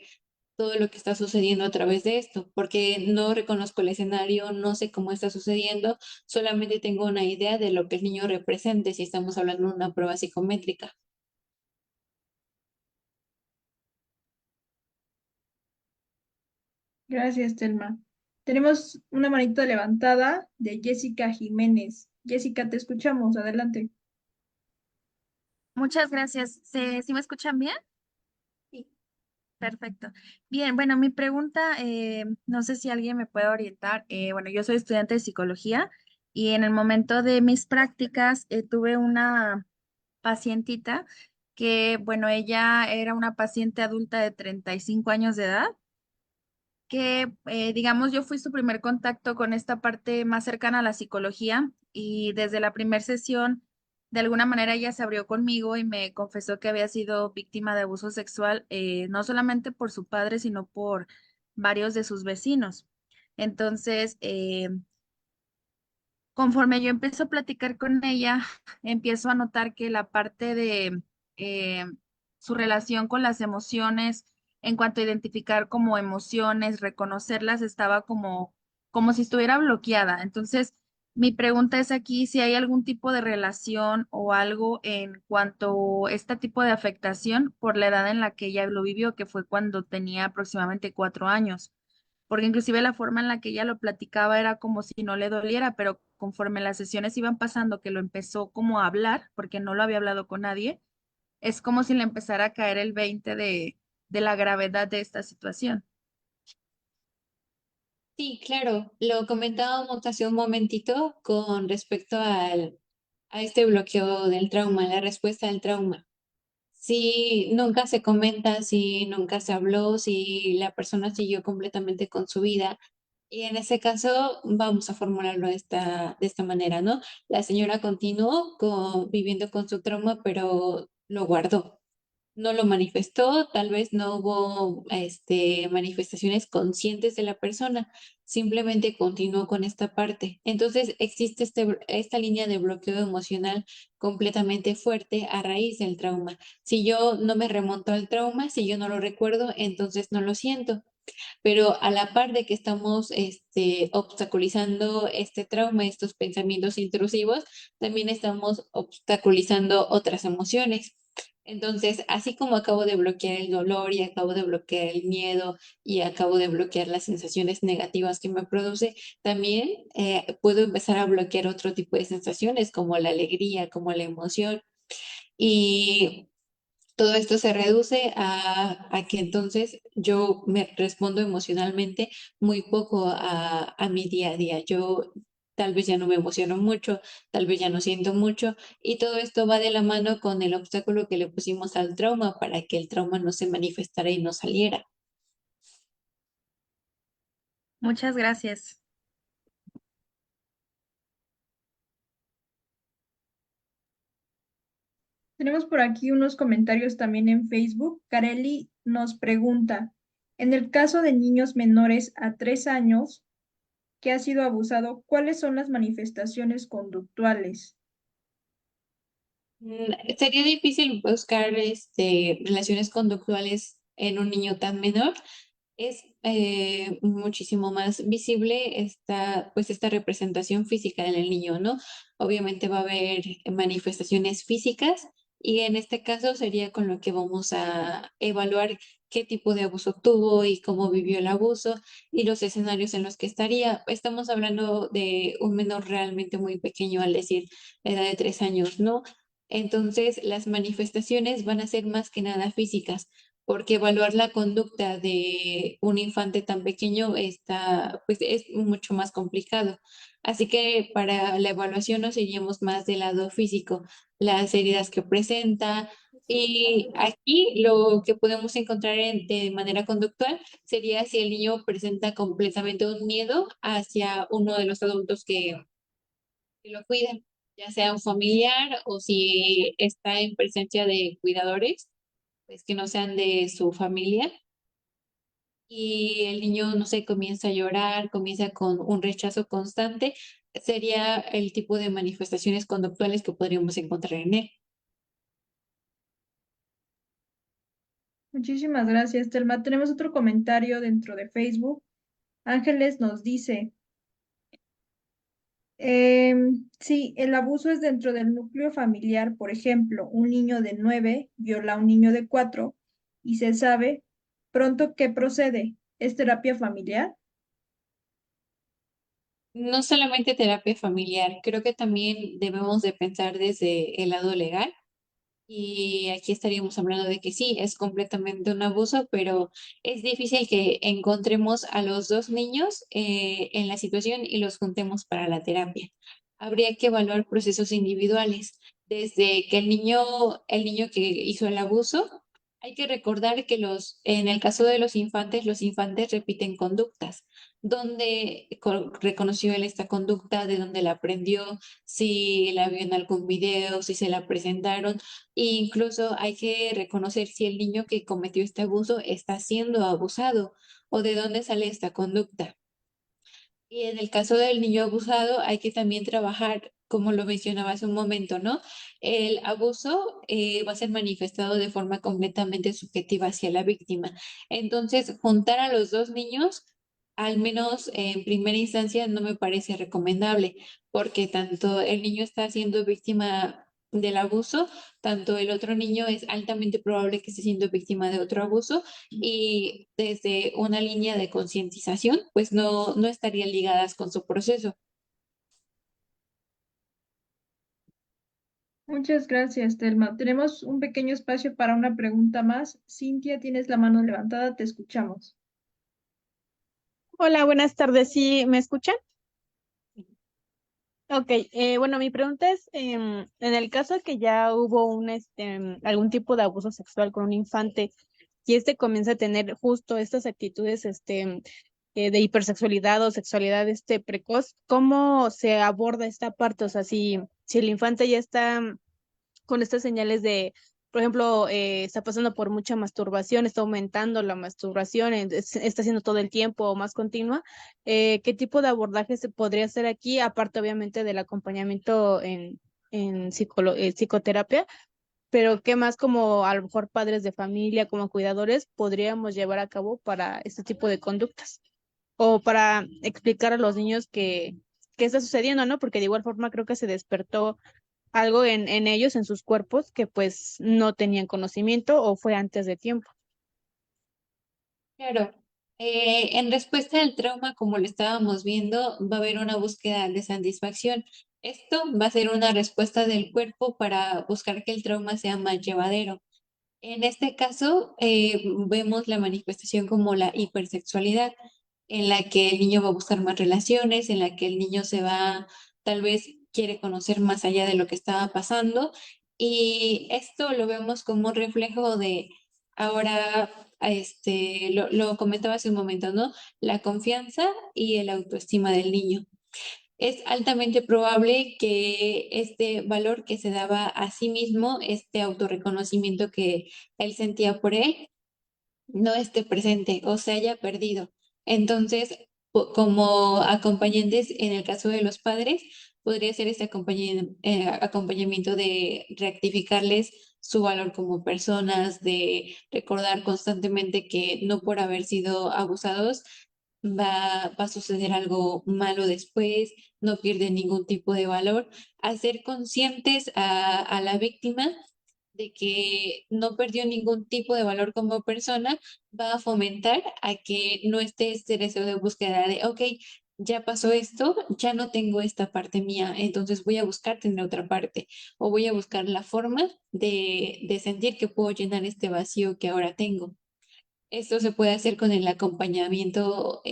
todo lo que está sucediendo a través de esto, porque no reconozco el escenario, no sé cómo está sucediendo, solamente tengo una idea de lo que el niño represente si estamos hablando de una prueba psicométrica. Gracias, Telma. Tenemos una manita levantada de Jessica Jiménez. Jessica, te escuchamos. Adelante. Muchas gracias. ¿Sí me escuchan bien? Sí. Perfecto. Bien, bueno, mi pregunta, no sé si alguien me puede orientar. Bueno, yo soy estudiante de psicología y en el momento de mis prácticas tuve una pacientita que, bueno, ella era una paciente adulta de 35 años de edad que, digamos, yo fui su primer contacto con esta parte más cercana a la psicología y desde la primera sesión, de alguna manera ella se abrió conmigo y me confesó que había sido víctima de abuso sexual, no solamente por su padre, sino por varios de sus vecinos. Entonces, conforme yo empiezo a platicar con ella, empiezo a notar que la parte de eh, su relación con las emociones, en cuanto a identificar como emociones, reconocerlas, estaba como si estuviera bloqueada. Entonces, mi pregunta es aquí si hay algún tipo de relación o algo en cuanto a este tipo de afectación por la edad en la que ella lo vivió, que fue cuando tenía aproximadamente 4 años, porque inclusive la forma en la que ella lo platicaba era como si no le doliera, pero conforme las sesiones iban pasando, que lo empezó como a hablar, porque no lo había hablado con nadie, es como si le empezara a caer el 20 de la gravedad de esta situación. Sí, claro, lo comentábamos hace un momentito con respecto a este bloqueo del trauma, la respuesta al trauma. Si nunca se comenta, si nunca se habló, si la persona siguió completamente con su vida. Y en ese caso, vamos a formularlo de esta manera, ¿no? La señora continuó viviendo con su trauma, pero lo guardó, no lo manifestó, tal vez no hubo manifestaciones conscientes de la persona, simplemente continuó con esta parte. Entonces existe esta línea de bloqueo emocional completamente fuerte a raíz del trauma. Si yo no me remonto al trauma, si yo no lo recuerdo, entonces no lo siento. Pero a la par de que estamos obstaculizando este trauma, estos pensamientos intrusivos, también estamos obstaculizando otras emociones. Entonces, así como acabo de bloquear el dolor y acabo de bloquear el miedo y acabo de bloquear las sensaciones negativas que me produce, también puedo empezar a bloquear otro tipo de sensaciones como la alegría, como la emoción. Y todo esto se reduce a que entonces yo me respondo emocionalmente muy poco a mi día a día. Yo tal vez ya no me emociono mucho, tal vez ya no siento mucho, y todo esto va de la mano con el obstáculo que le pusimos al trauma para que el trauma no se manifestara y no saliera. Muchas gracias. Tenemos por aquí unos comentarios también en Facebook. Carely nos pregunta, en el caso de niños menores a 3 años que ha sido abusado, ¿cuáles son las manifestaciones conductuales? Sería difícil buscar relaciones conductuales en un niño tan menor. Es muchísimo más visible esta representación física en el niño, ¿no? Obviamente va a haber manifestaciones físicas y en este caso sería con lo que vamos a evaluar qué tipo de abuso tuvo y cómo vivió el abuso y los escenarios en los que estaría. Estamos hablando de un menor realmente muy pequeño al decir la edad de 3 años, ¿no? Entonces, las manifestaciones van a ser más que nada físicas porque evaluar la conducta de un infante tan pequeño pues es mucho más complicado. Así que para la evaluación nos iríamos más del lado físico, las heridas que presenta. Y aquí lo que podemos encontrar de manera conductual sería si el niño presenta completamente un miedo hacia uno de los adultos que lo cuidan, ya sea un familiar o si está en presencia de cuidadores pues que no sean de su familia y el niño, no sé, comienza a llorar, comienza con un rechazo constante, sería el tipo de manifestaciones conductuales que podríamos encontrar en él. Muchísimas gracias, Telma. Tenemos otro comentario dentro de Facebook. Ángeles nos dice, sí, el abuso es dentro del núcleo familiar. Por ejemplo, un niño de 9 viola a un niño de 4 y se sabe pronto qué procede. ¿Es terapia familiar? No solamente terapia familiar, creo que también debemos de pensar desde el lado legal. Y aquí estaríamos hablando de que sí, es completamente un abuso, pero es difícil que encontremos a los dos niños en la situación y los juntemos para la terapia. Habría que evaluar procesos individuales, desde que el niño que hizo el abuso, hay que recordar que en el caso de los infantes repiten conductas. ¿Dónde reconoció él esta conducta? ¿De dónde la aprendió? Si la vio en algún video, si se la presentaron. E incluso hay que reconocer si el niño que cometió este abuso está siendo abusado o de dónde sale esta conducta. Y en el caso del niño abusado hay que también trabajar, como lo mencionaba hace un momento, ¿no? El abuso va a ser manifestado de forma completamente subjetiva hacia la víctima. Entonces, juntar a los dos niños, al menos en primera instancia, no me parece recomendable, porque tanto el niño está siendo víctima del abuso, tanto el otro niño es altamente probable que esté siendo víctima de otro abuso y desde una línea de concientización, pues no estarían ligadas con su proceso. Muchas gracias, Telma. Tenemos un pequeño espacio para una pregunta más. Cintia, tienes la mano levantada, te escuchamos. Hola, buenas tardes. ¿Sí me escuchan? Ok, bueno, mi pregunta es, en el caso de que ya hubo algún tipo de abuso sexual con un infante y este comienza a tener justo estas actitudes de hipersexualidad o sexualidad precoz, ¿cómo se aborda esta parte? O sea, si el infante ya está con estas señales de, por ejemplo, está pasando por mucha masturbación, está aumentando la masturbación, está haciendo todo el tiempo o más continua, ¿qué tipo de abordaje se podría hacer aquí, aparte obviamente del acompañamiento en psicoterapia? pero ¿qué más como a lo mejor padres de familia, como cuidadores, podríamos llevar a cabo para este tipo de conductas? O para explicar a los niños que qué está sucediendo, ¿no? Porque de igual forma creo que se despertó algo en ellos, en sus cuerpos, que pues no tenían conocimiento o fue antes de tiempo. Claro, en respuesta al trauma, como lo estábamos viendo, va a haber una búsqueda de satisfacción. Esto va a ser una respuesta del cuerpo para buscar que el trauma sea más llevadero. En este caso, vemos la manifestación como la hipersexualidad, en la que el niño va a buscar más relaciones, en la que el niño se va, tal vez quiere conocer más allá de lo que estaba pasando, y esto lo vemos como un reflejo de ahora, lo comentaba hace un momento, ¿no? La confianza y el autoestima del niño. Es altamente probable que este valor que se daba a sí mismo, este autorreconocimiento que él sentía por él, no esté presente o se haya perdido. Entonces, como acompañantes, en el caso de los padres, podría ser este acompañamiento de rectificarles su valor como personas, de recordar constantemente que no por haber sido abusados va a suceder algo malo después, no pierden ningún tipo de valor, hacer conscientes a la víctima de que no perdió ningún tipo de valor como persona, va a fomentar a que no esté este deseo de búsqueda de, ok, ya pasó esto, ya no tengo esta parte mía, entonces voy a buscar tener otra parte o voy a buscar la forma de sentir que puedo llenar este vacío que ahora tengo. Esto se puede hacer con el acompañamiento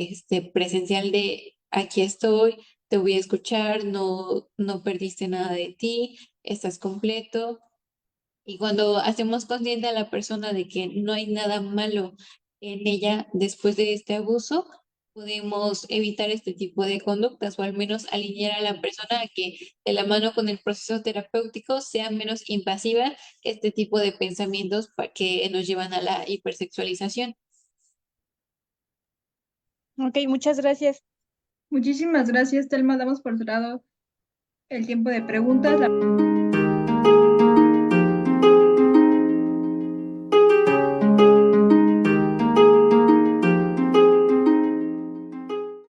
presencial de aquí estoy, te voy a escuchar, no perdiste nada de ti, estás completo. Y cuando hacemos consciente a la persona de que no hay nada malo en ella después de este abuso, podemos evitar este tipo de conductas o al menos alinear a la persona a que de la mano con el proceso terapéutico sea menos invasiva este tipo de pensamientos que nos llevan a la hipersexualización. Ok, muchas gracias. Muchísimas gracias, Telma. Damos por cerrado el tiempo de preguntas.